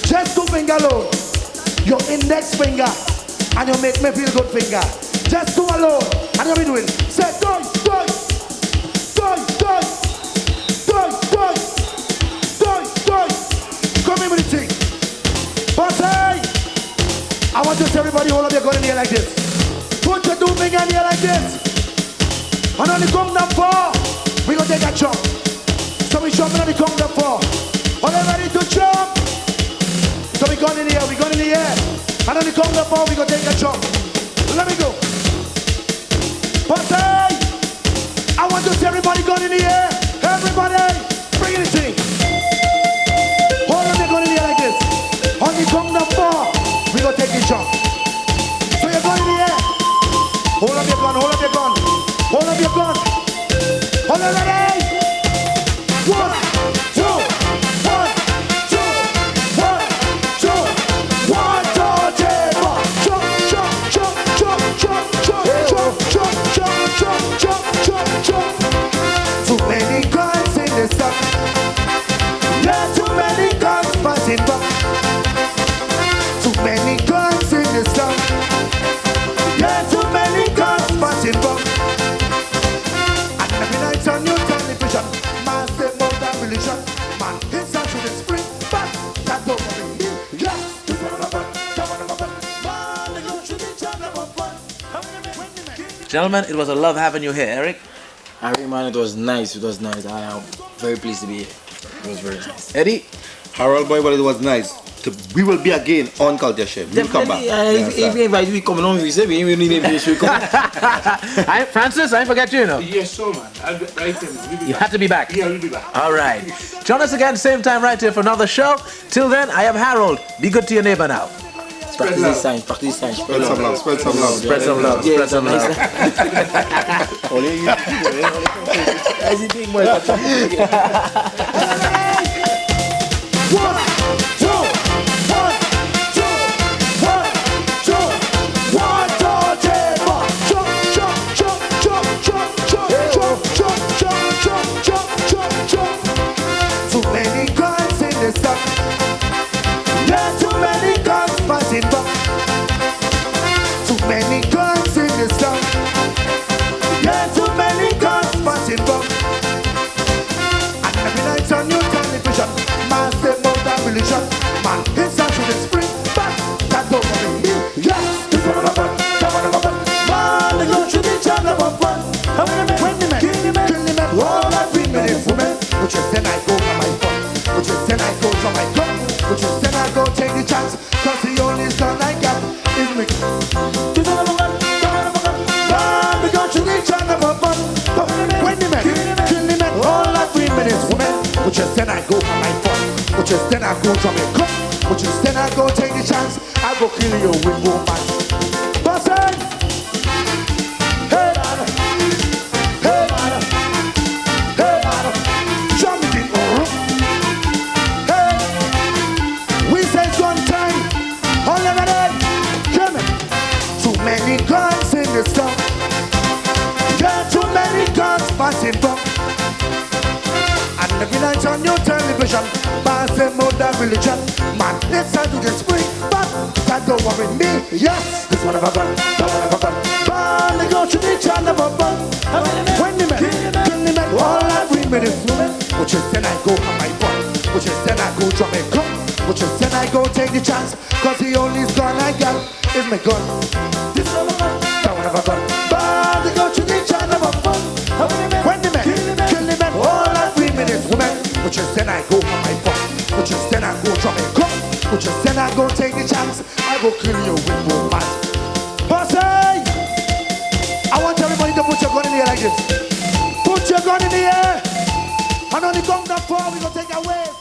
Speaker 4: Just two fingers alone. Your index finger and you make me feel good finger. Just two alone. And you'll be doing. Say, doy. Come in with the thing. want to see everybody hold up your gun in the air like this. Put your 2 fingers in the air like this. And on the count down 4, we gonna take a jump. So we jumping on the count down 4. Are they ready to jump? So we gun in the air, we gun in the air. And on the count down 4, we gonna take a jump. Let me go. Party! I want to see everybody gun in the air. Everybody, bring it in. Hold on, they're going in the air like this. On the count down 4, we gonna take the jump. So you're going in the air. Hold up your gun, hold up your gun. Hold up your gun. Hold on, ready? 1, 2, 1, 2, 1, 2, 1, 2, 3, 4. Jump, jump, jump, jump, jump, jump, jump, jump, jump, jump, jump, jump. Too many guns in the sun. Yeah, too many guns passing by. Too many guns in the sun. Yeah, too many guns passing by. And every night on your television, man step out that religion. Man, it's out to the spring, but that's over me. Yeah, you wanna fun, you wanna fun. Man, they go to the channel of fun.
Speaker 3: Gentlemen, it was a love having you here, Eric.
Speaker 5: I mean, man, it was nice. It was nice. I am very pleased to be here. It was very nice.
Speaker 3: Eddie?
Speaker 6: Harold boy, but it was nice. We will be again on CultureShare. We'll come back.
Speaker 5: If you invite me coming on, we say we even need invitation.
Speaker 3: Francis, I forget you, know.
Speaker 9: Yes, so man. I'll be right there.
Speaker 3: You have to be back.
Speaker 9: Yeah, we'll be back.
Speaker 3: All right. Join us again, same time right here for another show. Till then, I am Harold. Be good to your neighbor now.
Speaker 5: Practice this sign. Practice this sign.
Speaker 6: Spread some love. Spread some love.
Speaker 3: Spread some love. Spread some love.
Speaker 6: Only you.
Speaker 5: As you think, boy.
Speaker 4: 1, 2, 1, 2, 1, 2, 1, 2, 3, 4. Jump, jump, jump, jump, jump, jump, jump, jump, jump, jump, jump, jump. Too many guns in the sun. Yeah, too many guns passing by. Too many guns in the sun. Yeah, too many guns passing by. And every night on your television, man step out that religion. Man, it's out to the spring, but that's over me. Yeah, it's one of the fun, that's one of the fun. Man, they go to the channel of fun. When the man, kill the man, all that 3 minutes, woman. Which is then I go for my fun. Which is then I go to my gun. Which is then I go take the chance. Cause the only son I got is me. It's one of the fun, that's one of the fun. Man, they go to the channel of fun. When the man, kill the man, all that 3 minutes, woman. Which is then I go for my fun. Which is then I go to my gun. Which is then I go take the chance. I go kill you with woman. Bossy! Hey man! Hey man! Hey man! Jump it in. Hey! We say gun time. Hold on a minute. Come on. Too many guns in the sun. Yeah, too many guns passing by. And every night on your television, man say more than religion. Man, it's time to get spring, but that don't worry me. Yes, this one of a gun, that one of a gun. Man, they go to the channel of a gun. When the man, kill the man, all that 3 minutes, woman. Which is then I go on my fun. Which is then I go to my gun. Which is then I go take the chance. Cause the only gun I got is my gun. This one of a gun, that one of a gun. Man, they go to the channel of a fun. When the man, kill the man, all that 3 minutes, woman. Which is then I go on my fun. Which is then I go drop a gun. Which is then I go take the chance. I go kill you with woman. Bossy! I want everybody to put your gun in the air like this. Put your gun in the air. And on the count of 4, we gonna take a wave.